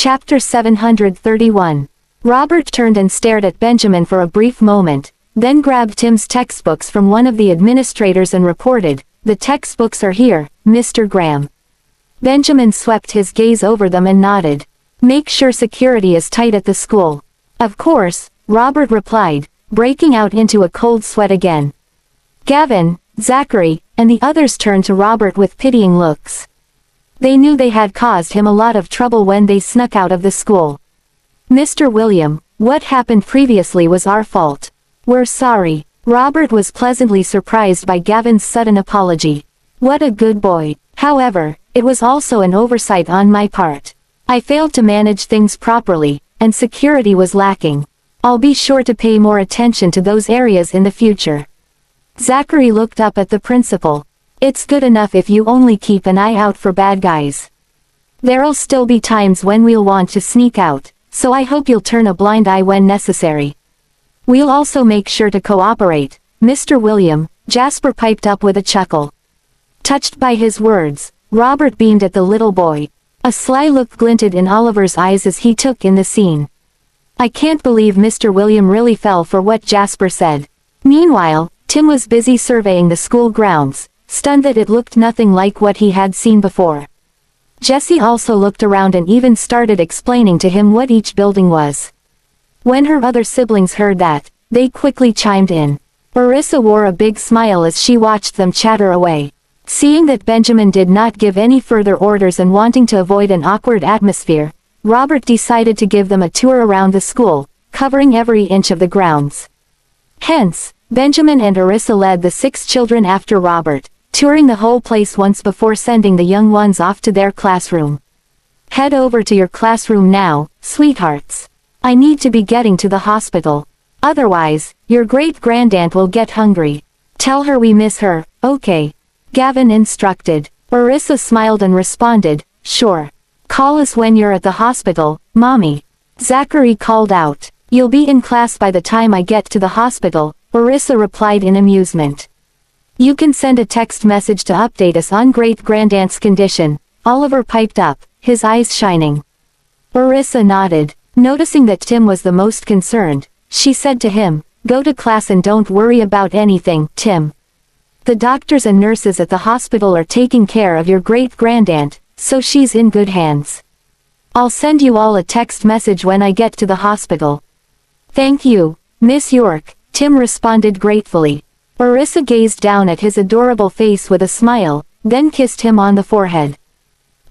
Chapter 731. Robert turned and stared at Benjamin for a brief moment, then grabbed Tim's textbooks from one of the administrators and reported, "The textbooks are here, Mr. Graham." Benjamin swept his gaze over them and nodded. "Make sure security is tight at the school." "Of course," Robert replied, breaking out into a cold sweat again. Gavin, Zachary, and the others turned to Robert with pitying looks. They knew they had caused him a lot of trouble when they snuck out of the school. "Mr. William, what happened previously was our fault. We're sorry." Robert was pleasantly surprised by Gavin's sudden apology. "What a good boy. However, it was also an oversight on my part. I failed to manage things properly, and security was lacking. I'll be sure to pay more attention to those areas in the future." Zachary looked up at the principal. "It's good enough if you only keep an eye out for bad guys. There'll still be times when we'll want to sneak out, so I hope you'll turn a blind eye when necessary. We'll also make sure to cooperate, Mr. William," Jasper piped up with a chuckle. Touched by his words, Robert beamed at the little boy. A sly look glinted in Oliver's eyes as he took in the scene. I can't believe Mr. William really fell for what Jasper said. Meanwhile, Tim was busy surveying the school grounds, stunned that it looked nothing like what he had seen before. Jessie also looked around and even started explaining to him what each building was. When her other siblings heard that, they quickly chimed in. Orissa wore a big smile as she watched them chatter away. Seeing that Benjamin did not give any further orders and wanting to avoid an awkward atmosphere, Robert decided to give them a tour around the school, covering every inch of the grounds. Hence, Benjamin and Orissa led the 6 children after Robert, touring the whole place once before sending the young ones off to their classroom. "Head over to your classroom now, sweethearts. I need to be getting to the hospital. Otherwise, your great-grandaunt will get hungry. Tell her we miss her, okay?" Gavin instructed. Orissa smiled and responded, "Sure. Call us when you're at the hospital, Mommy." Zachary called out. "You'll be in class by the time I get to the hospital," Orissa replied in amusement. "You can send a text message to update us on great-grandaunt's condition," Oliver piped up, his eyes shining. Orissa nodded. Noticing that Tim was the most concerned, she said to him, "Go to class and don't worry about anything, Tim. The doctors and nurses at the hospital are taking care of your great-grandaunt, so she's in good hands. I'll send you all a text message when I get to the hospital." "Thank you, Miss York," Tim responded gratefully. Orissa gazed down at his adorable face with a smile, then kissed him on the forehead.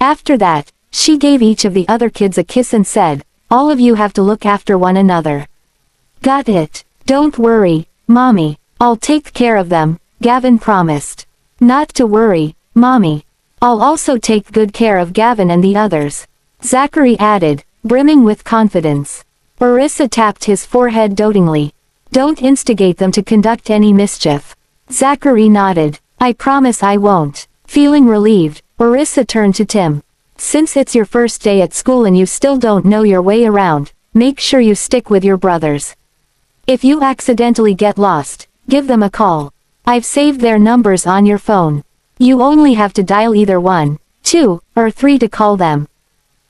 After that, she gave each of the other kids a kiss and said, "All of you have to look after one another." "Got it. Don't worry, Mommy. I'll take care of them," Gavin promised. "Not to worry, Mommy. I'll also take good care of Gavin and the others," Zachary added, brimming with confidence. Orissa tapped his forehead dotingly. "Don't instigate them to conduct any mischief." Zachary nodded. "I promise I won't." Feeling relieved, Orissa turned to Tim. "Since it's your first day at school and you still don't know your way around, make sure you stick with your brothers. If you accidentally get lost, give them a call. I've saved their numbers on your phone. You only have to dial either 1, 2, or 3 to call them."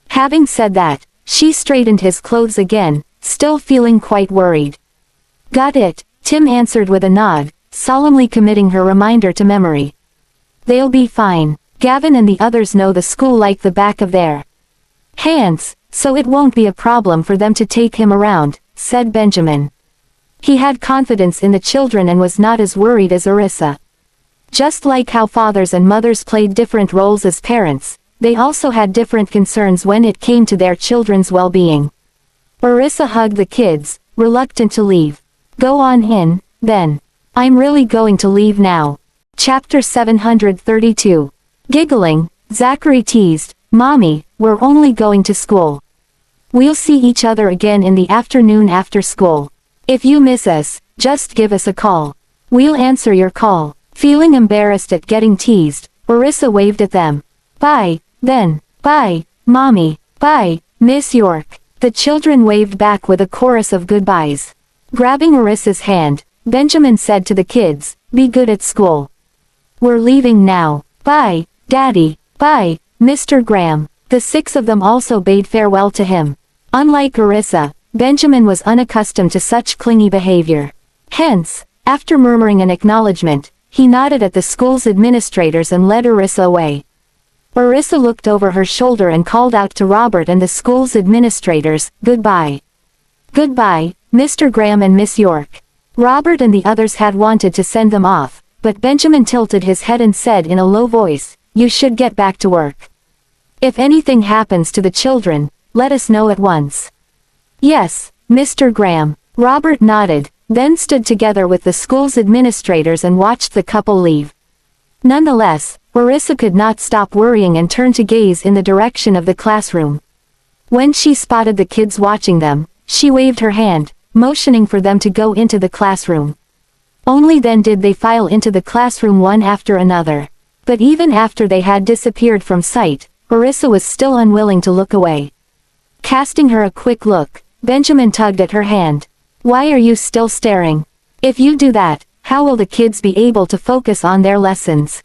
Having said that, she straightened his clothes again, still feeling quite worried. "Got it," Tim answered with a nod, solemnly committing her reminder to memory. "They'll be fine. Gavin and the others know the school like the back of their hands, so it won't be a problem for them to take him around," said Benjamin. He had confidence in the children and was not as worried as Orissa. Just like how fathers and mothers played different roles as parents, they also had different concerns when it came to their children's well-being. Orissa hugged the kids, reluctant to leave. "Go on in, then. I'm really going to leave now." Chapter 732. Giggling, Zachary teased, "Mommy, we're only going to school. We'll see each other again in the afternoon after school. If you miss us, just give us a call. We'll answer your call." Feeling embarrassed at getting teased, Orissa waved at them. "Bye, then. Bye, Mommy. Bye, Miss York." The children waved back with a chorus of goodbyes. Grabbing Orissa's hand, Benjamin said to the kids, "Be good at school. We're leaving now. Bye, Daddy. Bye, Mr. Graham." The 6 of them also bade farewell to him. Unlike Orissa, Benjamin was unaccustomed to such clingy behavior. Hence, after murmuring an acknowledgement, he nodded at the school's administrators and led Orissa away. Orissa looked over her shoulder and called out to Robert and the school's administrators, "Goodbye. Goodbye, Mr. Graham and Miss York." Robert and the others had wanted to send them off, but Benjamin tilted his head and said in a low voice, "You should get back to work. If anything happens to the children, let us know at once." "Yes, Mr. Graham." Robert nodded, then stood together with the school's administrators and watched the couple leave. Nonetheless, Orissa could not stop worrying and turned to gaze in the direction of the classroom. When she spotted the kids watching them, she waved her hand, motioning for them to go into the classroom. Only then did they file into the classroom one after another. But even after they had disappeared from sight, Orissa was still unwilling to look away. Casting her a quick look, Benjamin tugged at her hand. "Why are you still staring? If you do that, how will the kids be able to focus on their lessons?"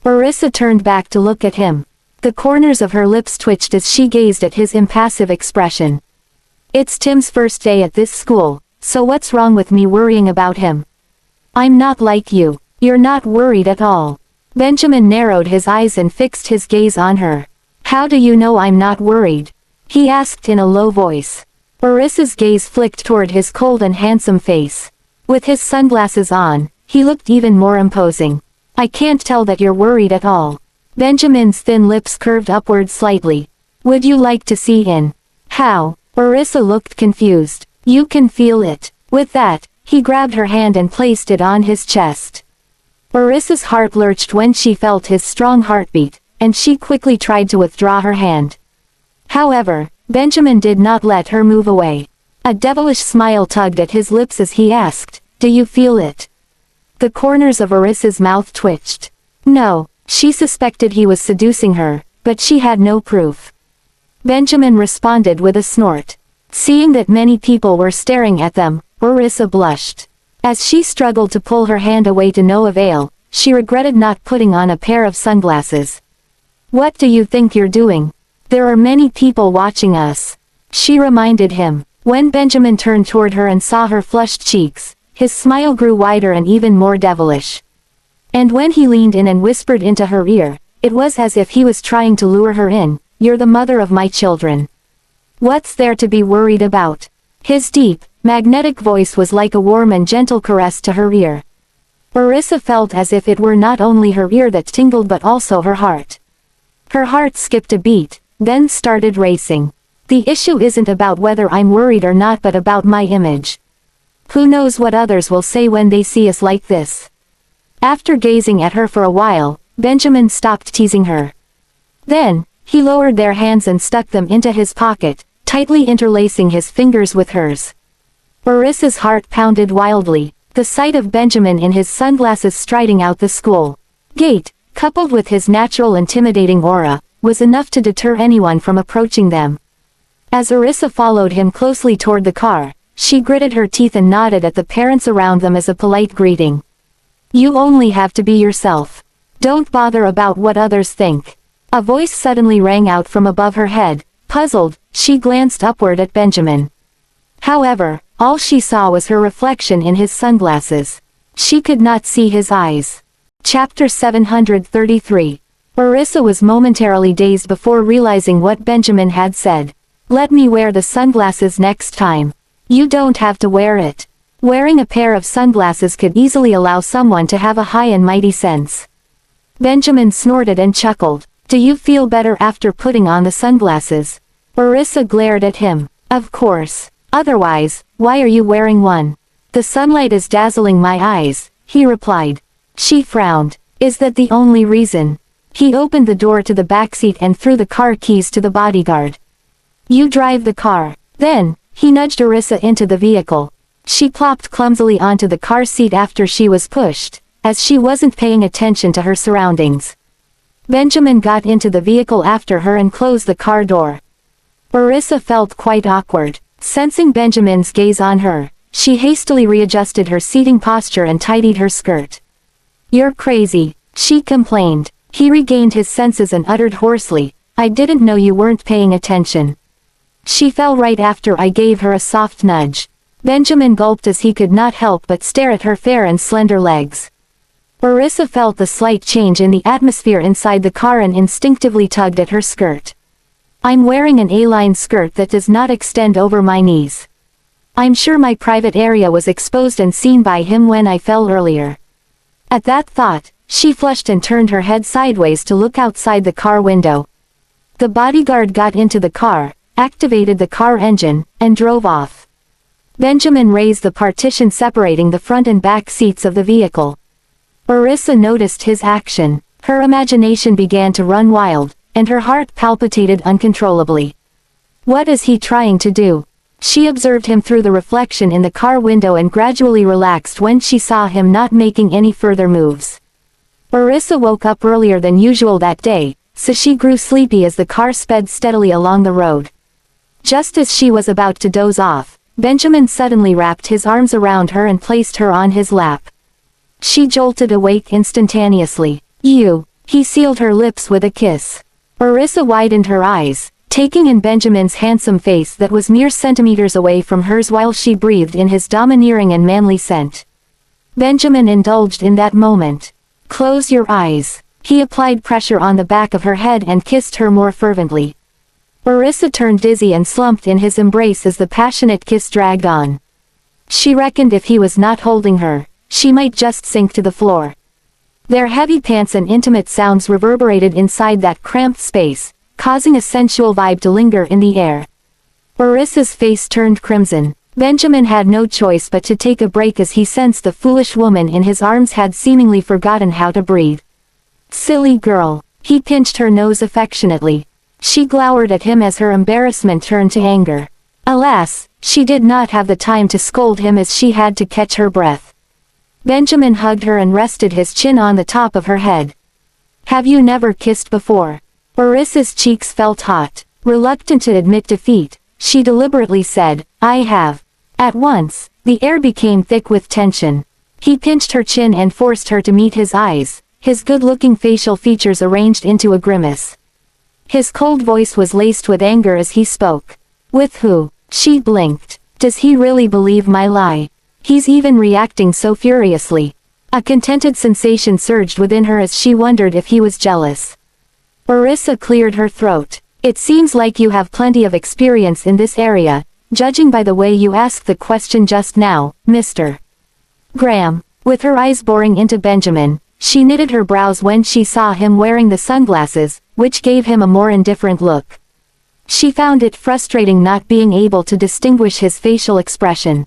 Orissa turned back to look at him. The corners of her lips twitched as she gazed at his impassive expression. "It's Tim's first day at this school, so what's wrong with me worrying about him? I'm not like you. You're not worried at all." Benjamin narrowed his eyes and fixed his gaze on her. "How do you know I'm not worried?" he asked in a low voice. Orissa's gaze flicked toward his cold and handsome face. With his sunglasses on, he looked even more imposing. "I can't tell that you're worried at all." Benjamin's thin lips curved upward slightly. "Would you like to see in?" "How?" Orissa looked confused. "You can feel it." With that, he grabbed her hand and placed it on his chest. Orissa's heart lurched when she felt his strong heartbeat, and she quickly tried to withdraw her hand. However, Benjamin did not let her move away. A devilish smile tugged at his lips as he asked, "Do you feel it?" The corners of Orissa's mouth twitched. No, she suspected he was seducing her, but she had no proof. Benjamin responded with a snort. Seeing that many people were staring at them, Orissa blushed. As she struggled to pull her hand away to no avail, she regretted not putting on a pair of sunglasses. "What do you think you're doing? There are many people watching us," she reminded him. When Benjamin turned toward her and saw her flushed cheeks, his smile grew wider and even more devilish. And when he leaned in and whispered into her ear, it was as if he was trying to lure her in. "You're the mother of my children. What's there to be worried about?" His deep, magnetic voice was like a warm and gentle caress to her ear. Orissa felt as if it were not only her ear that tingled but also her heart. Her heart skipped a beat, then started racing. "The issue isn't about whether I'm worried or not but about my image. Who knows what others will say when they see us like this?" After gazing at her for a while, Benjamin stopped teasing her. Then, he lowered their hands and stuck them into his pocket, tightly interlacing his fingers with hers. Orissa's heart pounded wildly. The sight of Benjamin in his sunglasses striding out the school gate, coupled with his natural intimidating aura, was enough to deter anyone from approaching them. As Orissa followed him closely toward the car, she gritted her teeth and nodded at the parents around them as a polite greeting. "You only have to be yourself. Don't bother about what others think." A voice suddenly rang out from above her head. Puzzled, she glanced upward at Benjamin. However, all she saw was her reflection in his sunglasses. She could not see his eyes. Chapter 733. Orissa was momentarily dazed before realizing what Benjamin had said. "Let me wear the sunglasses next time." "You don't have to wear it." Wearing a pair of sunglasses could easily allow someone to have a high and mighty sense. Benjamin snorted and chuckled. "Do you feel better after putting on the sunglasses?" Orissa glared at him. "Of course. Otherwise, why are you wearing one?" "The sunlight is dazzling my eyes," he replied. She frowned. "Is that the only reason?" He opened the door to the back seat and threw the car keys to the bodyguard. "You drive the car." Then, he nudged Orissa into the vehicle. She plopped clumsily onto the car seat after she was pushed, as she wasn't paying attention to her surroundings. Benjamin got into the vehicle after her and closed the car door. Orissa felt quite awkward. Sensing Benjamin's gaze on her, she hastily readjusted her seating posture and tidied her skirt. "You're crazy," she complained. He regained his senses and uttered hoarsely, I didn't know you weren't paying attention. She fell right after I gave her a soft nudge. Benjamin gulped as he could not help but stare at her fair and slender legs. Orissa felt the slight change in the atmosphere inside the car and instinctively tugged at her skirt. I'm wearing an A-line skirt that does not extend over my knees. I'm sure my private area was exposed and seen by him when I fell earlier. At that thought, she flushed and turned her head sideways to look outside the car window. The bodyguard got into the car, activated the car engine, and drove off. Benjamin raised the partition separating the front and back seats of the vehicle. Orissa noticed his action. Her imagination began to run wild, and her heart palpitated uncontrollably. What is he trying to do? She observed him through the reflection in the car window and gradually relaxed when she saw him not making any further moves. Orissa woke up earlier than usual that day, so she grew sleepy as the car sped steadily along the road. Just as she was about to doze off, Benjamin suddenly wrapped his arms around her and placed her on his lap. She jolted awake instantaneously. You. He sealed her lips with a kiss. Orissa widened her eyes, taking in Benjamin's handsome face that was mere centimeters away from hers while she breathed in his domineering and manly scent. Benjamin indulged in that moment. Close your eyes. He applied pressure on the back of her head and kissed her more fervently. Orissa turned dizzy and slumped in his embrace as the passionate kiss dragged on. She reckoned if he was not holding her, she might just sink to the floor. Their heavy pants and intimate sounds reverberated inside that cramped space, causing a sensual vibe to linger in the air. Orissa's face turned crimson. Benjamin had no choice but to take a break as he sensed the foolish woman in his arms had seemingly forgotten how to breathe. Silly girl. He pinched her nose affectionately. She glowered at him as her embarrassment turned to anger. Alas, she did not have the time to scold him as she had to catch her breath. Benjamin hugged her and rested his chin on the top of her head. Have you never kissed before? Orissa's cheeks felt hot. Reluctant to admit defeat, she deliberately said, I have. At once, the air became thick with tension. He pinched her chin and forced her to meet his eyes, his good-looking facial features arranged into a grimace. His cold voice was laced with anger as he spoke. With who? She blinked. Does he really believe my lie? He's even reacting so furiously. A contented sensation surged within her as she wondered if he was jealous. Orissa cleared her throat. It seems like you have plenty of experience in this area, judging by the way you asked the question just now, Mr. Graham. With her eyes boring into Benjamin, she knitted her brows when she saw him wearing the sunglasses, which gave him a more indifferent look. She found it frustrating not being able to distinguish his facial expression.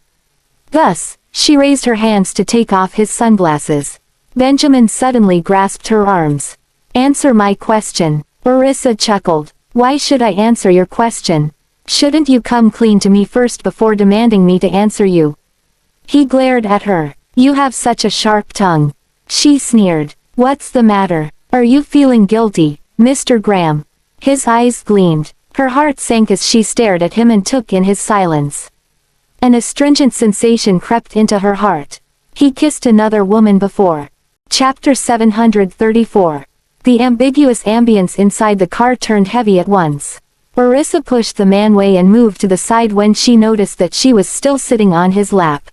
Thus, she raised her hands to take off his sunglasses. Benjamin suddenly grasped her arms. Answer my question. Orissa chuckled. Why should I answer your question? Shouldn't you come clean to me first before demanding me to answer you? He glared at her. You have such a sharp tongue. She sneered. What's the matter? Are you feeling guilty, Mr. Graham? His eyes gleamed. Her heart sank as she stared at him and took in his silence. An astringent sensation crept into her heart. He kissed another woman before. Chapter 734. The ambiguous ambience inside the car turned heavy at once. Orissa pushed the man away and moved to the side when she noticed that she was still sitting on his lap.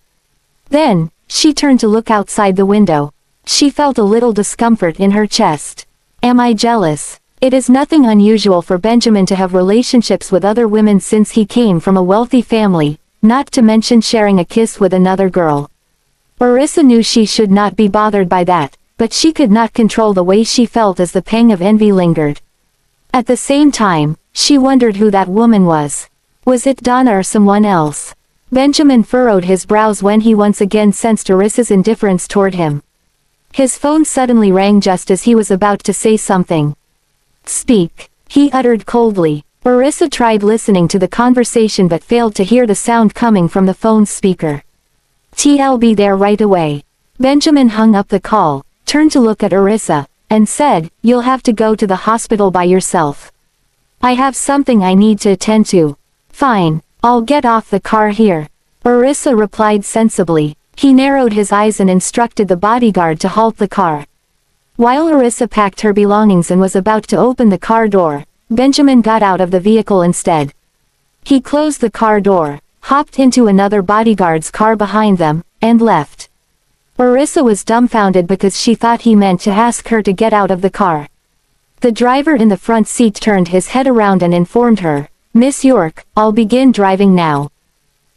Then, she turned to look outside the window. She felt a little discomfort in her chest. Am I jealous? It is nothing unusual for Benjamin to have relationships with other women since he came from a wealthy family, not to mention sharing a kiss with another girl. Orissa knew she should not be bothered by that, but she could not control the way she felt as the pang of envy lingered. At the same time, she wondered who that woman was. Was it Donna or someone else? Benjamin furrowed his brows when he once again sensed Orissa's indifference toward him. His phone suddenly rang just as he was about to say something. Speak, he uttered coldly. Orissa tried listening to the conversation but failed to hear the sound coming from the phone's speaker. "I'll be there right away." Benjamin hung up the call, turned to look at Orissa, and said, "You'll have to go to the hospital by yourself. I have something I need to attend to." "Fine, I'll get off the car here," Orissa replied sensibly. He narrowed his eyes and instructed the bodyguard to halt the car. While Orissa packed her belongings and was about to open the car door, Benjamin got out of the vehicle instead. He closed the car door, hopped into another bodyguard's car behind them, and left. Orissa was dumbfounded because she thought he meant to ask her to get out of the car. The driver in the front seat turned his head around and informed her, "Miss York, I'll begin driving now."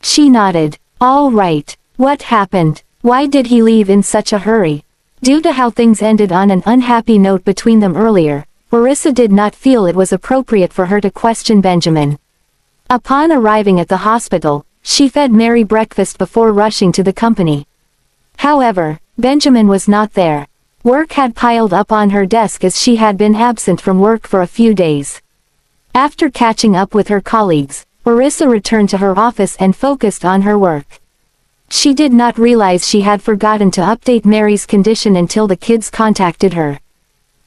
She nodded. "All right. What happened? Why did he leave in such a hurry?" Due to how things ended on an unhappy note between them earlier, Orissa did not feel it was appropriate for her to question Benjamin. Upon arriving at the hospital, she fed Mary breakfast before rushing to the company. However, Benjamin was not there. Work had piled up on her desk as she had been absent from work for a few days. After catching up with her colleagues, Orissa returned to her office and focused on her work. She did not realize she had forgotten to update Mary's condition until the kids contacted her.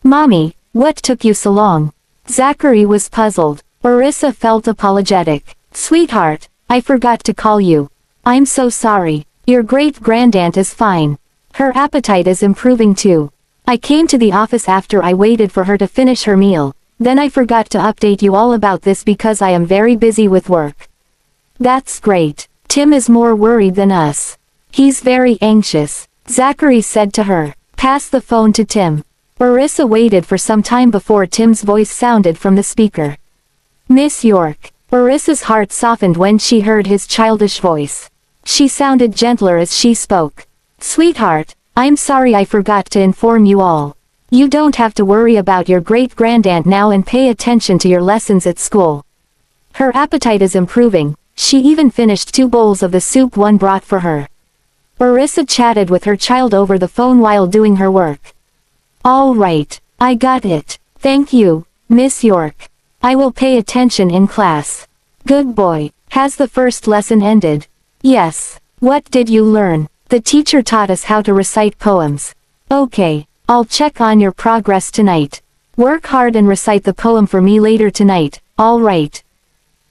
"Mommy, what took you so long?" Zachary was puzzled. Orissa felt apologetic. "Sweetheart, I forgot to call you. I'm so sorry. Your great-grandaunt is fine. Her appetite is improving too. I came to the office after I waited for her to finish her meal, then I forgot to update you all about this because I am very busy with work." "That's great. Tim is more worried than us. He's very anxious," Zachary said to her. "Pass the phone to Tim." Orissa waited for some time before Tim's voice sounded from the speaker. "Miss York." Orissa's heart softened when she heard his childish voice. She sounded gentler as she spoke. "Sweetheart, I'm sorry I forgot to inform you all. You don't have to worry about your great-grandaunt now and pay attention to your lessons at school. Her appetite is improving. She even finished 2 bowls of the soup one brought for her." Orissa chatted with her child over the phone while doing her work. "All right, I got it. Thank you, Miss York. I will pay attention in class." "Good boy. Has the first lesson ended?" "Yes. What did you learn?" "The teacher taught us how to recite poems." "Okay, I'll check on your progress tonight. Work hard and recite the poem for me later tonight, all right?"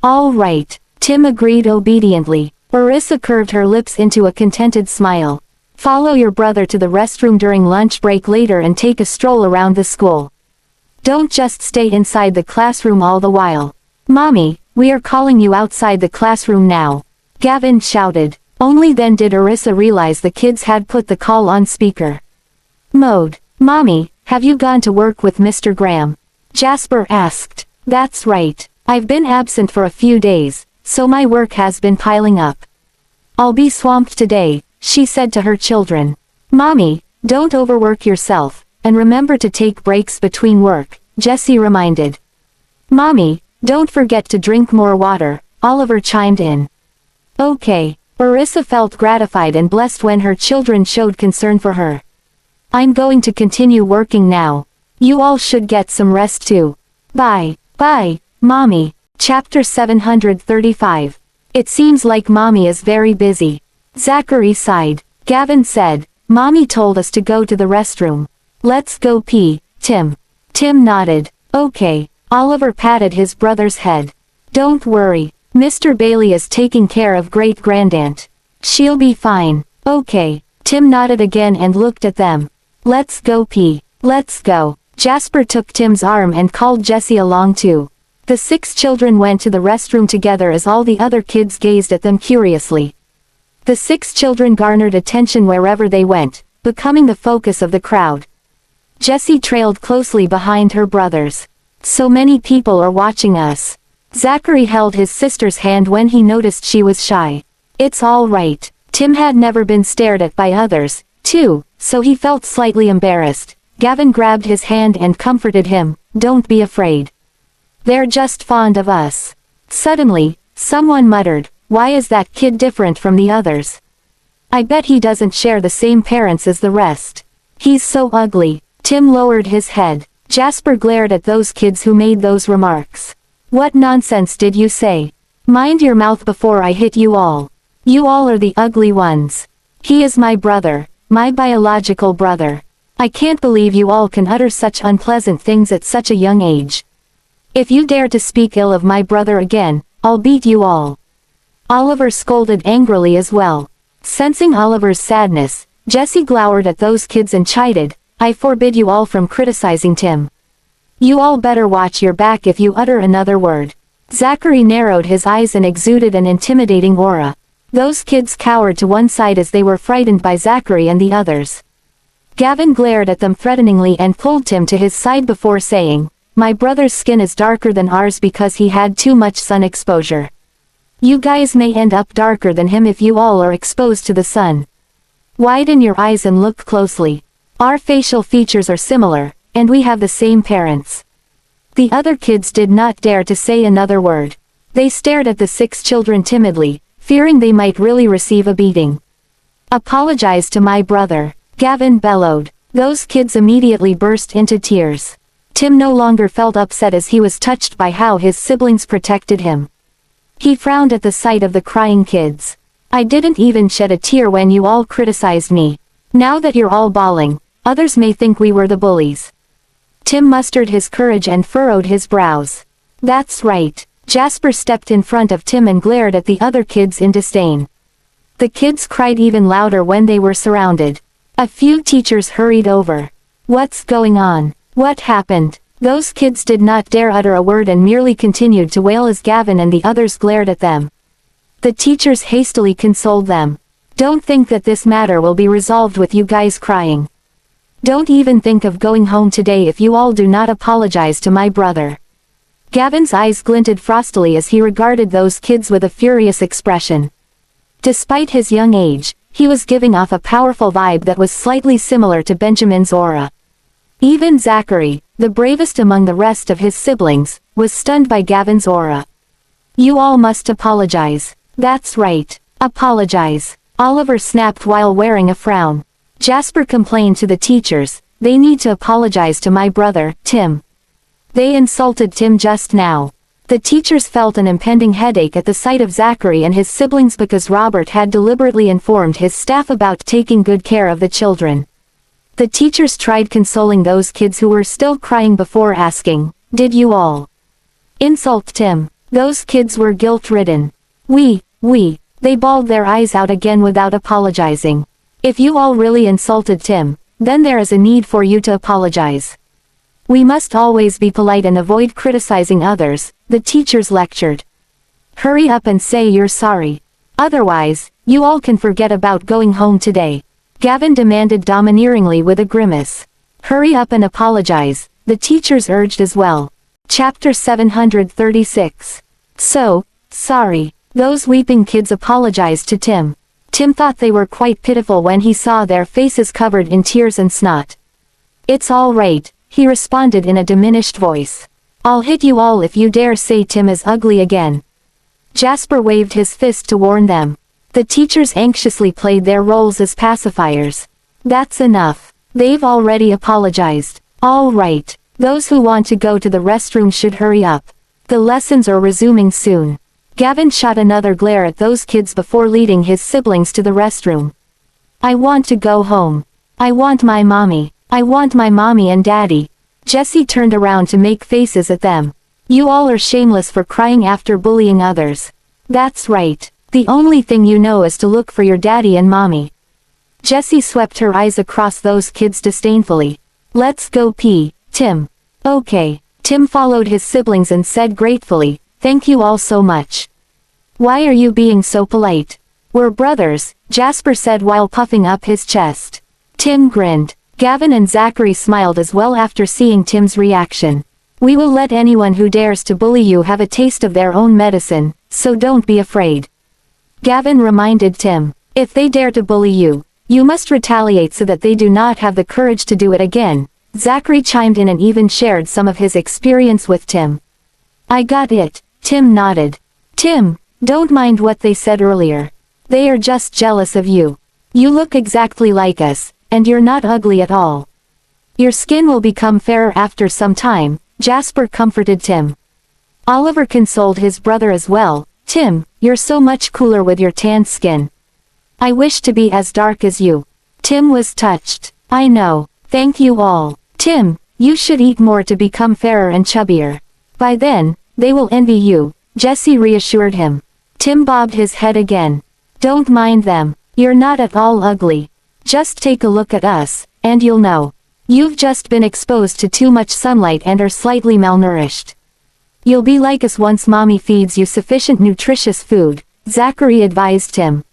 "All right," Tim agreed obediently. Orissa curved her lips into a contented smile. "Follow your brother to the restroom during lunch break later and take a stroll around the school. Don't just stay inside the classroom all the while." "Mommy, we are calling you outside the classroom now," Gavin shouted. Only then did Orissa realize the kids had put the call on speaker mode. "Mommy, have you gone to work with Mr. Graham?" Jasper asked. "That's right. I've been absent for a few days, so my work has been piling up. I'll be swamped today," she said to her children. "Mommy, don't overwork yourself, and remember to take breaks between work," Jessie reminded. "Mommy, don't forget to drink more water," Oliver chimed in. "Okay." Orissa felt gratified and blessed when her children showed concern for her. "I'm going to continue working now. You all should get some rest too. Bye. Bye, Mommy." Chapter 735. It seems like Mommy is very busy. Zachary sighed. Gavin said, "Mommy told us to go to the restroom. Let's go pee, Tim." Tim nodded. "Okay." Oliver patted his brother's head. "Don't worry. Mr. Bailey is taking care of great-grandaunt. She'll be fine." "Okay." Tim nodded again and looked at them. "Let's go pee." "Let's go." Jasper took Tim's arm and called Jessie along too. The 6 children went to the restroom together as all the other kids gazed at them curiously. The 6 children garnered attention wherever they went, becoming the focus of the crowd. Jessie trailed closely behind her brothers. "So many people are watching us." Zachary held his sister's hand when he noticed she was shy. "It's all right." Tim had never been stared at by others, too, so he felt slightly embarrassed. Gavin grabbed his hand and comforted him. "Don't be afraid. They're just fond of us." Suddenly, someone muttered, "Why is that kid different from the others? I bet he doesn't share the same parents as the rest. He's so ugly." Tim lowered his head. Jasper glared at those kids who made those remarks. "What nonsense did you say? Mind your mouth before I hit you all. You all are the ugly ones. He is my brother, my biological brother. I can't believe you all can utter such unpleasant things at such a young age. If you dare to speak ill of my brother again, I'll beat you all." Oliver scolded angrily as well. Sensing Oliver's sadness, Jessie glowered at those kids and chided, "I forbid you all from criticizing Tim." You all better watch your back if you utter another word. Zachary narrowed his eyes and exuded an intimidating aura. Those kids cowered to one side as they were frightened by Zachary and the others. Gavin glared at them threateningly and pulled Tim to his side before saying, "My brother's skin is darker than ours because he had too much sun exposure. You guys may end up darker than him if you all are exposed to the sun. Widen your eyes and look closely. Our facial features are similar, and we have the same parents." The other kids did not dare to say another word. They stared at the 6 children timidly, fearing they might really receive a beating. "Apologize to my brother," Gavin bellowed. Those kids immediately burst into tears. Tim no longer felt upset as he was touched by how his siblings protected him. He frowned at the sight of the crying kids. "I didn't even shed a tear when you all criticized me. Now that you're all bawling, others may think we were the bullies." Tim mustered his courage and furrowed his brows. "That's right." Jasper stepped in front of Tim and glared at the other kids in disdain. The kids cried even louder when they were surrounded. A few teachers hurried over. "What's going on? What happened?" Those kids did not dare utter a word and merely continued to wail as Gavin and the others glared at them. The teachers hastily consoled them. "Don't think that this matter will be resolved with you guys crying. Don't even think of going home today if you all do not apologize to my brother." Gavin's eyes glinted frostily as he regarded those kids with a furious expression. Despite his young age, he was giving off a powerful vibe that was slightly similar to Benjamin's aura. Even Zachary, the bravest among the rest of his siblings, was stunned by Gavin's aura. "You all must apologize." "That's right. Apologize." Oliver snapped while wearing a frown. Jasper complained to the teachers, "They need to apologize to my brother, Tim. They insulted Tim just now." The teachers felt an impending headache at the sight of Zachary and his siblings because Robert had deliberately informed his staff about taking good care of the children. The teachers tried consoling those kids who were still crying before asking, "Did you all insult Tim?" Those kids were guilt-ridden. We, they bawled their eyes out again without apologizing. "If you all really insulted Tim, then there is a need for you to apologize. We must always be polite and avoid criticizing others," the teachers lectured. "Hurry up and say you're sorry. Otherwise, you all can forget about going home today," Gavin demanded domineeringly with a grimace. "Hurry up and apologize," the teachers urged as well. Chapter 736. So, sorry. Those weeping kids apologized to Tim. Tim thought they were quite pitiful when he saw their faces covered in tears and snot. "It's all right," he responded in a diminished voice. "I'll hit you all if you dare say Tim is ugly again." Jasper waved his fist to warn them. The teachers anxiously played their roles as pacifiers. "That's enough. They've already apologized. All right. Those who want to go to the restroom should hurry up. The lessons are resuming soon." Gavin shot another glare at those kids before leading his siblings to the restroom. "I want to go home. I want my mommy. I want my mommy and daddy." Jesse turned around to make faces at them. "You all are shameless for crying after bullying others. That's right. The only thing you know is to look for your daddy and mommy." Jessie swept her eyes across those kids disdainfully. "Let's go pee, Tim." "Okay." Tim followed his siblings and said gratefully, "Thank you all so much." "Why are you being so polite? We're brothers," Jasper said while puffing up his chest. Tim grinned. Gavin and Zachary smiled as well after seeing Tim's reaction. "We will let anyone who dares to bully you have a taste of their own medicine, so don't be afraid." Gavin reminded Tim, "If they dare to bully you, you must retaliate so that they do not have the courage to do it again." Zachary chimed in and even shared some of his experience with Tim. "I got it," Tim nodded. "Tim, don't mind what they said earlier. They are just jealous of you. You look exactly like us, and you're not ugly at all. Your skin will become fairer after some time," Jasper comforted Tim. Oliver consoled his brother as well. "Tim, you're so much cooler with your tan skin. I wish to be as dark as you." Tim was touched. "I know. Thank you all. Tim, you should eat more to become fairer and chubbier. By then, they will envy you," Jesse reassured him. Tim bobbed his head again. "Don't mind them. You're not at all ugly. Just take a look at us, and you'll know." You've just been exposed to too much sunlight and are slightly malnourished. You'll be like us once mommy feeds you sufficient nutritious food, Zachary advised Tim.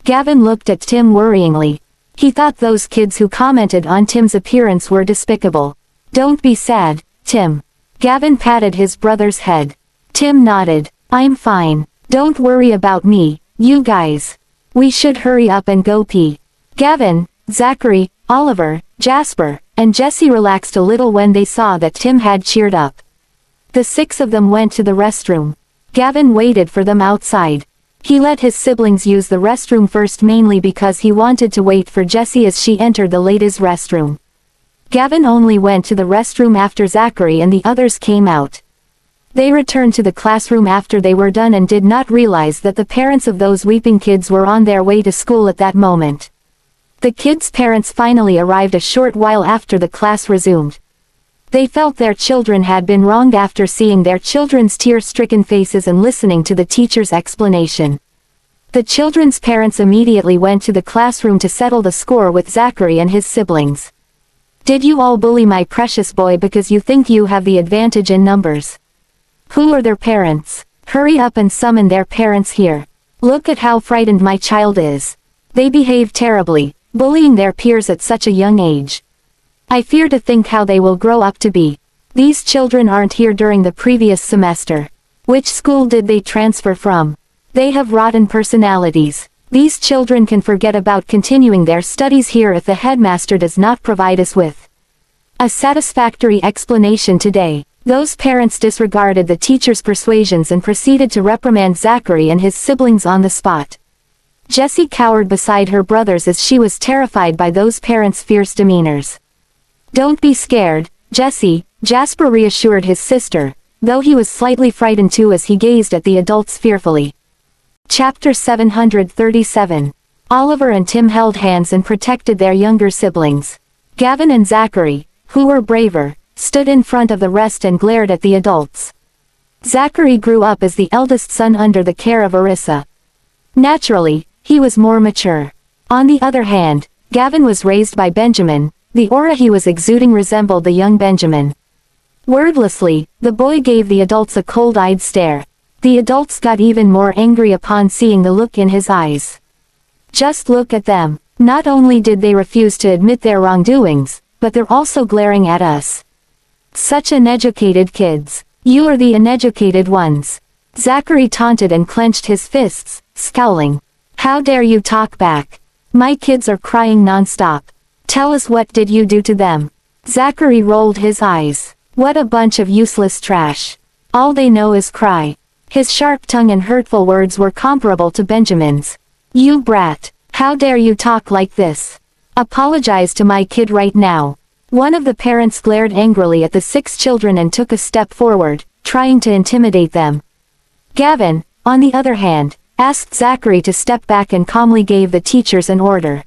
Gavin looked at Tim worryingly. He thought those kids who commented on Tim's appearance were despicable. Don't be sad, Tim. Gavin patted his brother's head. Tim nodded. I'm fine. Don't worry about me, you guys. We should hurry up and go pee. Gavin, Zachary, Oliver, Jasper, and Jesse relaxed a little when they saw that Tim had cheered up. The 6 of them went to the restroom. Gavin waited for them outside. He let his siblings use the restroom first mainly because he wanted to wait for Jessie as she entered the ladies' restroom. Gavin only went to the restroom after Zachary and the others came out. They returned to the classroom after they were done and did not realize that the parents of those weeping kids were on their way to school at that moment. The kids' parents finally arrived a short while after the class resumed. They felt their children had been wronged after seeing their children's tear-stricken faces and listening to the teacher's explanation. The children's parents immediately went to the classroom to settle the score with Zachary and his siblings. Did you all bully my precious boy because you think you have the advantage in numbers? Who are their parents? Hurry up and summon their parents here. Look at how frightened my child is. They behave terribly, bullying their peers at such a young age. I fear to think how they will grow up to be. These children aren't here during the previous semester. Which school did they transfer from? They have rotten personalities. These children can forget about continuing their studies here if the headmaster does not provide us with a satisfactory explanation today. Those parents disregarded the teacher's persuasions and proceeded to reprimand Zachary and his siblings on the spot. Jessie cowered beside her brothers as she was terrified by those parents' fierce demeanors. Don't be scared, Jessie, Jasper reassured his sister, though he was slightly frightened too as he gazed at the adults fearfully. Chapter 737. Oliver and Tim held hands and protected their younger siblings. Gavin and Zachary, who were braver, stood in front of the rest and glared at the adults. Zachary grew up as the eldest son under the care of Arissa. Naturally, he was more mature. On the other hand, Gavin was raised by Benjamin. The aura he was exuding resembled the young Benjamin. Wordlessly, the boy gave the adults a cold-eyed stare. The adults got even more angry upon seeing the look in his eyes. Just look at them. Not only did they refuse to admit their wrongdoings, but they're also glaring at us. Such uneducated kids. You are the uneducated ones. Zachary taunted and clenched his fists, scowling. How dare you talk back? My kids are crying non-stop. Tell us, what did you do to them? Zachary rolled his eyes. What a bunch of useless trash. All they know is cry. His sharp tongue and hurtful words were comparable to Benjamin's. You brat. How dare you talk like this? Apologize to my kid right now. One of the parents glared angrily at the 6 children and took a step forward, trying to intimidate them. Gavin, on the other hand, asked Zachary to step back and calmly gave the teachers an order.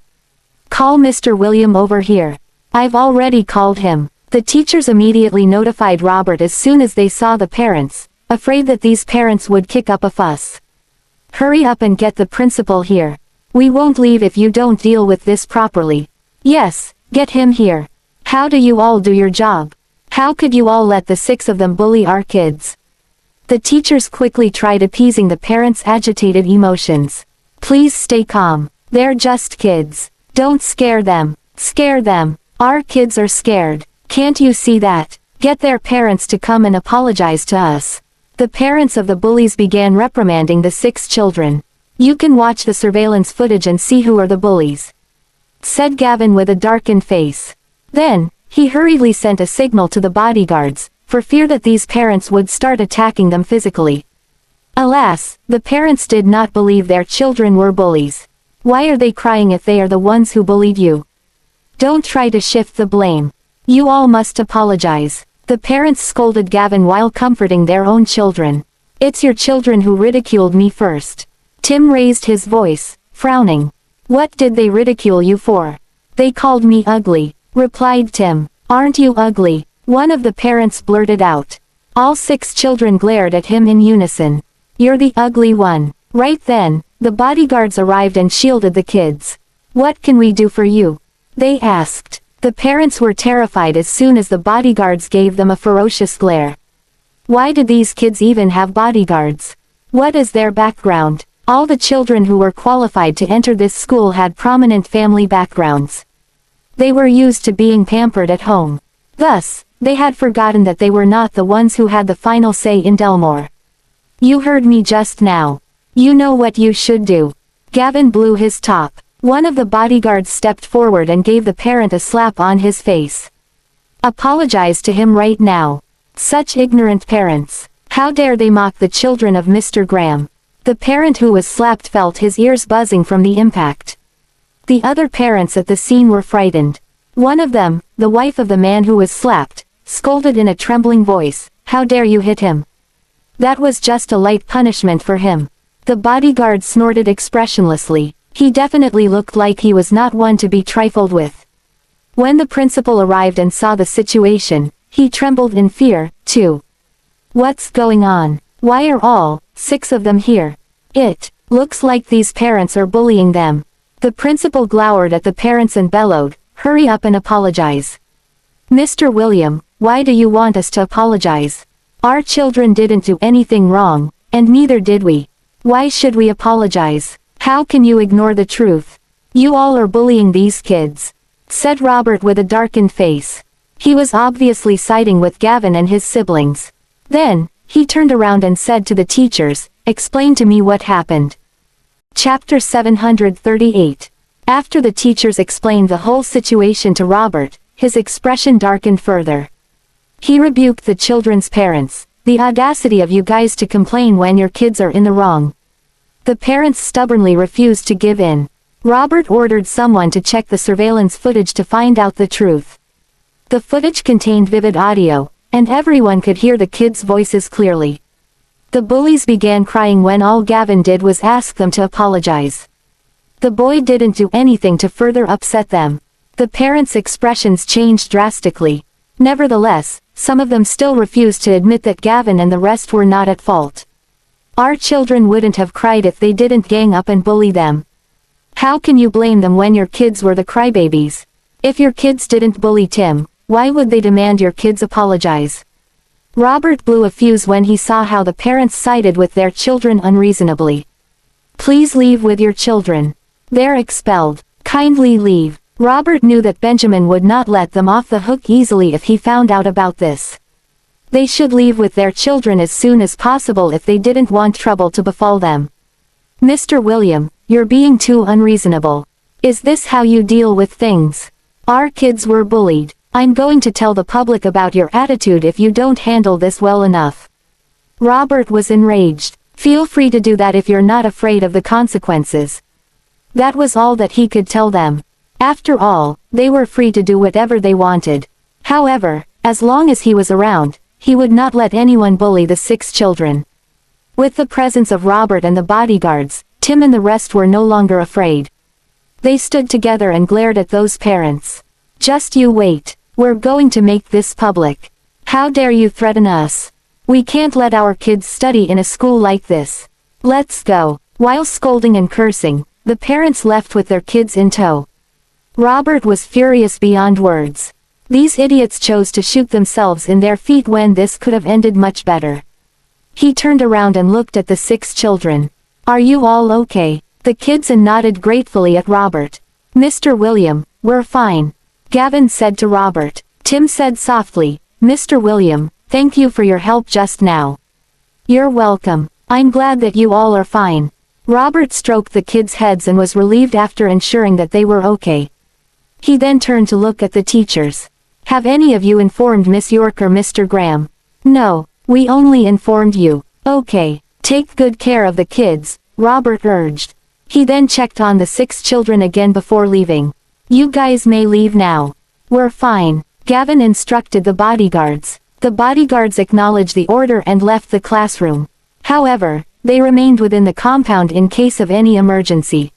Call Mr. William over here. I've already called him. The teachers immediately notified Robert as soon as they saw the parents, afraid that these parents would kick up a fuss. Hurry up and get the principal here. We won't leave if you don't deal with this properly. Yes, get him here. How do you all do your job? How could you all let the 6 of them bully our kids? The teachers quickly tried appeasing the parents' agitated emotions. Please stay calm. They're just kids. Don't scare them. Scare them. Our kids are scared. Can't you see that? Get their parents to come and apologize to us. The parents of the bullies began reprimanding the 6 children. You can watch the surveillance footage and see who are the bullies, said Gavin with a darkened face. Then, he hurriedly sent a signal to the bodyguards, for fear that these parents would start attacking them physically. Alas, the parents did not believe their children were bullies. Why are they crying if they are the ones who bullied you? Don't try to shift the blame. You all must apologize. The parents scolded Gavin while comforting their own children. It's your children who ridiculed me first. Tim raised his voice, frowning. What did they ridicule you for? They called me ugly, replied Tim. Aren't you ugly? One of the parents blurted out. All 6 children glared at him in unison. You're the ugly one. Right then, the bodyguards arrived and shielded the kids. What can we do for you? They asked. The parents were terrified as soon as the bodyguards gave them a ferocious glare. Why did these kids even have bodyguards? What is their background? All the children who were qualified to enter this school had prominent family backgrounds. They were used to being pampered at home. Thus, they had forgotten that they were not the ones who had the final say in Delmore. You heard me just now. You know what you should do. Gavin blew his top. One of the bodyguards stepped forward and gave the parent a slap on his face. Apologize to him right now. Such ignorant parents. How dare they mock the children of Mr. Graham? The parent who was slapped felt his ears buzzing from the impact. The other parents at the scene were frightened. One of them, the wife of the man who was slapped, scolded in a trembling voice, "How dare you hit him? That was just a light punishment for him." The bodyguard snorted expressionlessly. He definitely looked like he was not one to be trifled with. When the principal arrived and saw the situation, he trembled in fear, too. What's going on? Why are all 6 of them here? It looks like these parents are bullying them. The principal glowered at the parents and bellowed, "Hurry up and apologize." Mr. William, why do you want us to apologize? Our children didn't do anything wrong, and neither did we. Why should we apologize? How can you ignore the truth? You all are bullying these kids," said Robert with a darkened face. He was obviously siding with Gavin and his siblings. Then, he turned around and said to the teachers, "Explain to me what happened." Chapter 738. After the teachers explained the whole situation to Robert, his expression darkened further. He rebuked the children's parents. "The audacity of you guys to complain when your kids are in the wrong." The parents stubbornly refused to give in. Robert ordered someone to check the surveillance footage to find out the truth. The footage contained vivid audio, and everyone could hear the kids' voices clearly. The bullies began crying when all Gavin did was ask them to apologize. The boy didn't do anything to further upset them. The parents' expressions changed drastically. Nevertheless, some of them still refused to admit that Gavin and the rest were not at fault. Our children wouldn't have cried if they didn't gang up and bully them. How can you blame them when your kids were the crybabies? If your kids didn't bully Tim, why would they demand your kids apologize? Robert blew a fuse when he saw how the parents sided with their children unreasonably. "Please leave with your children. They're expelled. Kindly leave." Robert knew that Benjamin would not let them off the hook easily if he found out about this. They should leave with their children as soon as possible if they didn't want trouble to befall them. "Mr. William, you're being too unreasonable. Is this how you deal with things? Our kids were bullied. I'm going to tell the public about your attitude if you don't handle this well enough." Robert was enraged. "Feel free to do that if you're not afraid of the consequences." That was all that he could tell them. After all, they were free to do whatever they wanted. However, as long as he was around, he would not let anyone bully the 6 children. With the presence of Robert and the bodyguards, Tim and the rest were no longer afraid. They stood together and glared at those parents. "Just you wait. We're going to make this public. How dare you threaten us? We can't let our kids study in a school like this. Let's go." While scolding and cursing, the parents left with their kids in tow. Robert was furious beyond words. These idiots chose to shoot themselves in their feet when this could have ended much better. He turned around and looked at the 6 children. "Are you all okay?" The kids nodded gratefully at Robert. "Mr. William, we're fine," Gavin said to Robert. Tim said softly, "Mr. William, thank you for your help just now." "You're welcome. I'm glad that you all are fine." Robert stroked the kids' heads and was relieved after ensuring that they were okay. He then turned to look at the teachers. "Have any of you informed Miss York or Mr. Graham?" "No, we only informed you." "Okay, take good care of the kids," Robert urged. He then checked on the 6 children again before leaving. "You guys may leave now. We're fine," Gavin instructed the bodyguards. The bodyguards acknowledged the order and left the classroom. However, they remained within the compound in case of any emergency.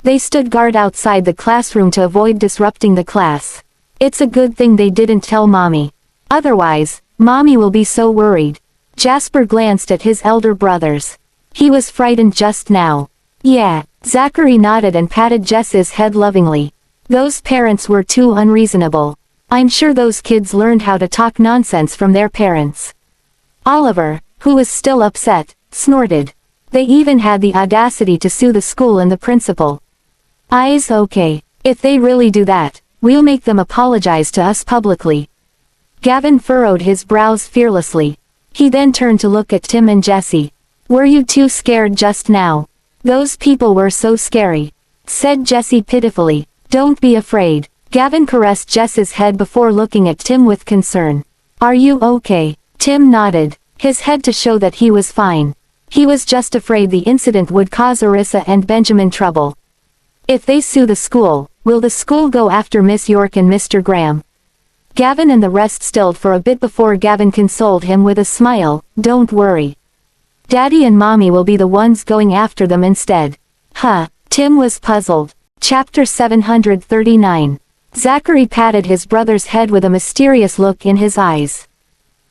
They stood guard outside the classroom to avoid disrupting the class. It's a good thing they didn't tell Mommy. Otherwise, Mommy will be so worried. Jasper glanced at his elder brothers. He was frightened just now. "Yeah," Zachary nodded and patted Jess's head lovingly. Those parents were too unreasonable. I'm sure those kids learned how to talk nonsense from their parents. Oliver, who was still upset, snorted. They even had the audacity to sue the school and the principal. Okay. If they really do that, we'll make them apologize to us publicly. Gavin furrowed his brows fearlessly. He then turned to look at Tim and Jesse. Were you too scared just now? Those people were so scary, said Jesse pitifully. Don't be afraid. Gavin caressed Jess's head before looking at Tim with concern. Are you okay? Tim nodded, his head to show that he was fine. He was just afraid the incident would cause Orissa and Benjamin trouble. If they sue the school, will the school go after Miss York and Mr. Graham? Gavin and the rest stilled for a bit before Gavin consoled him with a smile. Don't worry. Daddy and Mommy will be the ones going after them instead. Tim was puzzled. Chapter 739. Zachary patted his brother's head with a mysterious look in his eyes.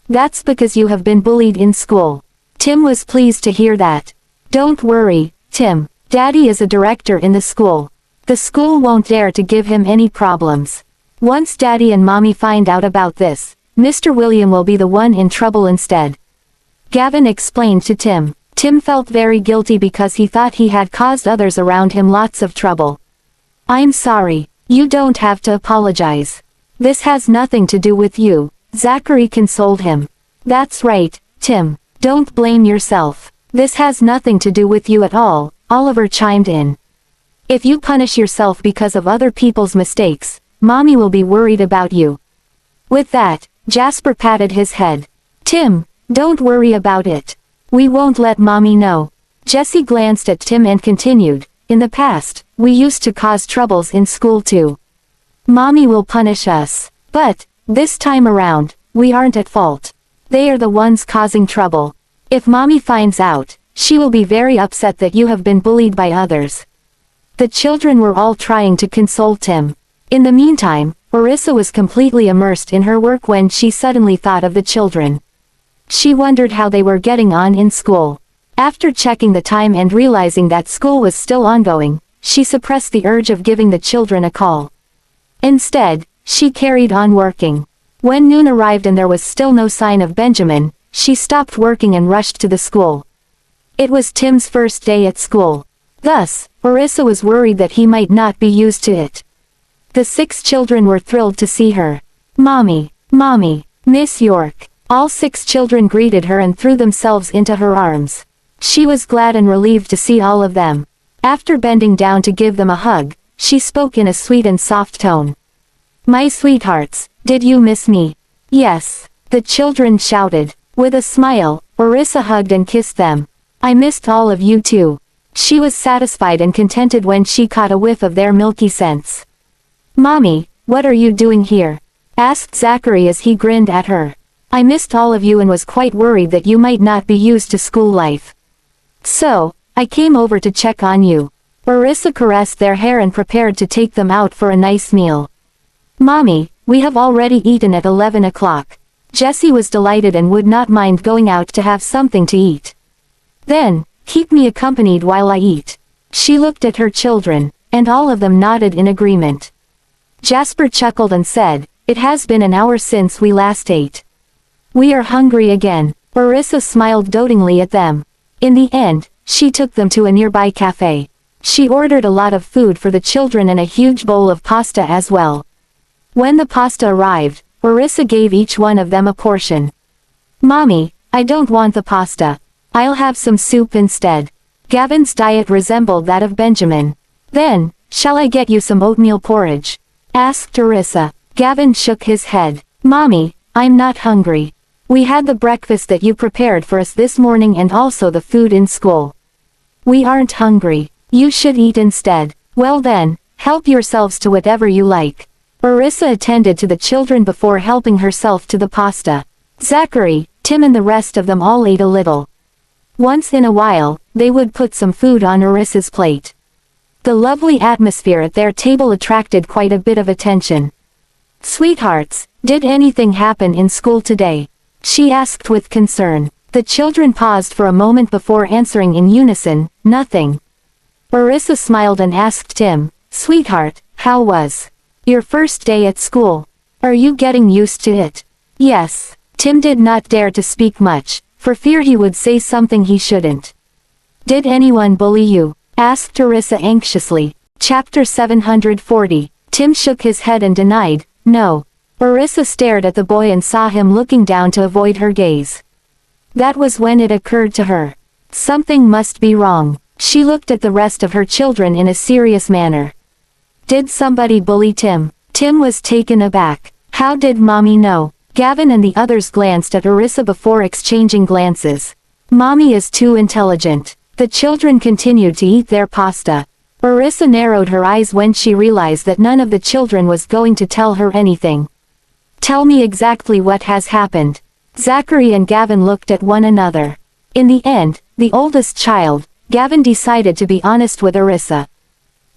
That's because you have been bullied in school. Tim was pleased to hear that. Don't worry, Tim. Daddy is a director in the school. The school won't dare to give him any problems. Once Daddy and Mommy find out about this, Mr. William will be the one in trouble instead. Gavin explained to Tim. Tim felt very guilty because he thought he had caused others around him lots of trouble. I'm sorry. You don't have to apologize. This has nothing to do with you, Zachary consoled him. That's right, Tim. Don't blame yourself. This has nothing to do with you at all, Oliver chimed in. If you punish yourself because of other people's mistakes, Mommy will be worried about you. With that, Jasper patted his head. Tim, don't worry about it. We won't let Mommy know. Jesse glanced at Tim and continued. In the past, we used to cause troubles in school too. Mommy will punish us. But, this time around, we aren't at fault. They are the ones causing trouble. If Mommy finds out, she will be very upset that you have been bullied by others. The children were all trying to console Tim. In the meantime, Orissa was completely immersed in her work when she suddenly thought of the children. She wondered how they were getting on in school. After checking the time and realizing that school was still ongoing, she suppressed the urge of giving the children a call. Instead, she carried on working. When noon arrived and there was still no sign of Benjamin, she stopped working and rushed to the school. It was Tim's first day at school. Thus, Orissa was worried that he might not be used to it. The 6 children were thrilled to see her. Mommy, Mommy, Miss York. All 6 children greeted her and threw themselves into her arms. She was glad and relieved to see all of them. After bending down to give them a hug, she spoke in a sweet and soft tone. My sweethearts, did you miss me? Yes, the children shouted. With a smile, Orissa hugged and kissed them. I missed all of you too. She was satisfied and contented when she caught a whiff of their milky scents. Mommy, what are you doing here? Asked Zachary as he grinned at her. I missed all of you and was quite worried that you might not be used to school life. So, I came over to check on you. Orissa caressed their hair and prepared to take them out for a nice meal. Mommy, we have already eaten at 11 o'clock. Jesse was delighted and would not mind going out to have something to eat. Then, keep me accompanied while I eat. She looked at her children, and all of them nodded in agreement. Jasper chuckled and said, It has been an hour since we last ate. We are hungry again. Orissa smiled dotingly at them. In the end, she took them to a nearby cafe. She ordered a lot of food for the children and a huge bowl of pasta as well. When the pasta arrived, Orissa gave each one of them a portion. Mommy, I don't want the pasta. I'll have some soup instead. Gavin's diet resembled that of Benjamin. Then, shall I get you some oatmeal porridge? Asked Orissa. Gavin shook his head. Mommy, I'm not hungry. We had the breakfast that you prepared for us this morning and also the food in school. We aren't hungry. You should eat instead. Well then, help yourselves to whatever you like. Orissa attended to the children before helping herself to the pasta. Zachary, Tim and the rest of them all ate a little. Once in a while, they would put some food on Orissa's plate. The lovely atmosphere at their table attracted quite a bit of attention. Sweethearts, did anything happen in school today? She asked with concern. The children paused for a moment before answering in unison, nothing. Orissa smiled and asked Tim, Sweetheart, How was your first day at school? Are you getting used to it? Yes. Tim did not dare to speak much, for fear he would say something he shouldn't. Did anyone bully you? Asked Orissa anxiously. Chapter 740. Tim shook his head and denied, no. Orissa stared at the boy and saw him looking down to avoid her gaze. That was when it occurred to her. Something must be wrong. She looked at the rest of her children in a serious manner. Did somebody bully Tim? Tim was taken aback. How did Mommy know? Gavin and the others glanced at Orissa before exchanging glances. Mommy is too intelligent. The children continued to eat their pasta. Orissa narrowed her eyes when she realized that none of the children was going to tell her anything. Tell me exactly what has happened. Zachary and Gavin looked at one another. In the end, the oldest child, Gavin, decided to be honest with Orissa.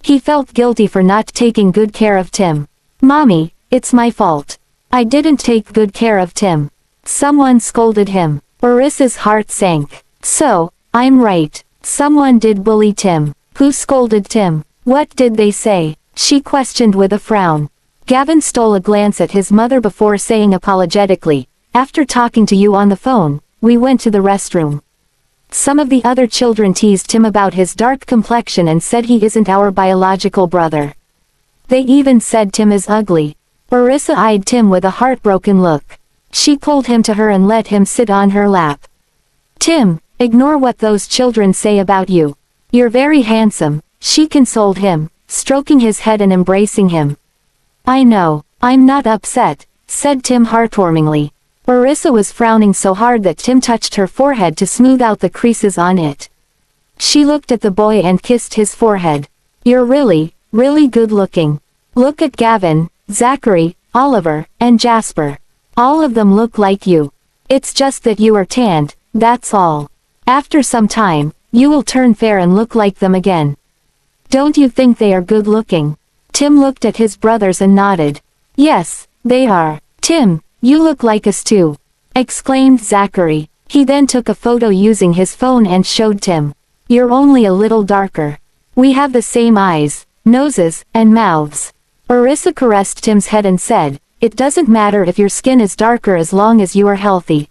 He felt guilty for not taking good care of Tim. Mommy, it's my fault. I didn't take good care of Tim. Someone scolded him. Orissa's heart sank. So, I'm right. Someone did bully Tim. Who scolded Tim? What did they say? She questioned with a frown. Gavin stole a glance at his mother before saying apologetically, after talking to you on the phone, we went to the restroom. Some of the other children teased Tim about his dark complexion and said he isn't our biological brother. They even said Tim is ugly. Orissa eyed Tim with a heartbroken look. She pulled him to her and let him sit on her lap. Tim, ignore what those children say about you. You're very handsome, she consoled him, stroking his head and embracing him. I know, I'm not upset, said Tim heartwarmingly. Orissa was frowning so hard that Tim touched her forehead to smooth out the creases on it. She looked at the boy and kissed his forehead. You're really, really good looking. Look at Gavin, Zachary, Oliver, and Jasper. All of them look like you. It's just that you are tanned, that's all. After some time, you will turn fair and look like them again. Don't you think they are good looking? Tim looked at his brothers and nodded. Yes, they are. Tim, you look like us too, exclaimed Zachary. He then took a photo using his phone and showed Tim. You're only a little darker. We have the same eyes, noses, and mouths. Orissa caressed Tim's head and said, it doesn't matter if your skin is darker as long as you are healthy.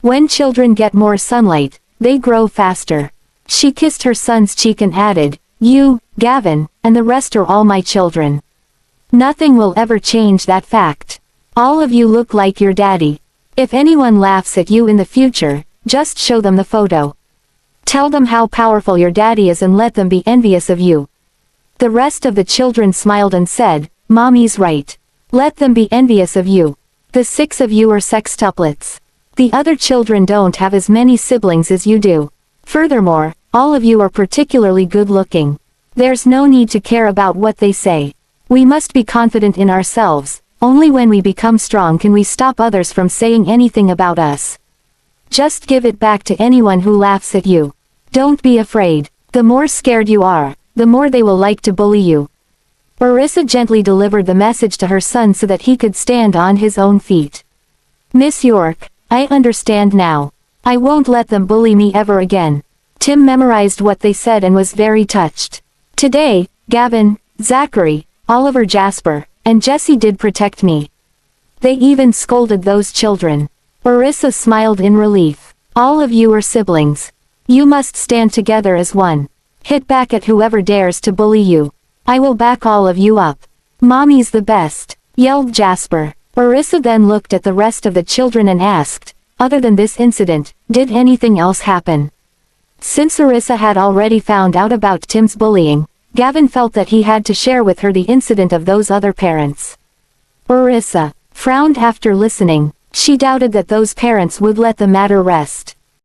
When children get more sunlight, they grow faster. She kissed her son's cheek and added, you, Gavin, and the rest are all my children. Nothing will ever change that fact. All of you look like your daddy. If anyone laughs at you in the future, just show them the photo. Tell them how powerful your daddy is and let them be envious of you. The rest of the children smiled and said, Mommy's right. Let them be envious of you. The 6 of you are sextuplets. The other children don't have as many siblings as you do. Furthermore, all of you are particularly good looking. There's no need to care about what they say. We must be confident in ourselves. Only when we become strong can we stop others from saying anything about us. Just give it back to anyone who laughs at you. Don't be afraid. The more scared you are, the more they will like to bully you. Orissa gently delivered the message to her son so that he could stand on his own feet. Miss York, I understand now. I won't let them bully me ever again. Tim memorized what they said and was very touched. Today, Gavin, Zachary, Oliver, Jasper, and Jesse did protect me. They even scolded those children. Orissa smiled in relief. All of you are siblings. You must stand together as one. Hit back at whoever dares to bully you. I will back all of you up. Mommy's the best, yelled Jasper. Orissa then looked at the rest of the children and asked, other than this incident, did anything else happen? Since Orissa had already found out about Tim's bullying, Gavin felt that he had to share with her the incident of those other parents. Orissa frowned after listening. She doubted that those parents would let the matter rest.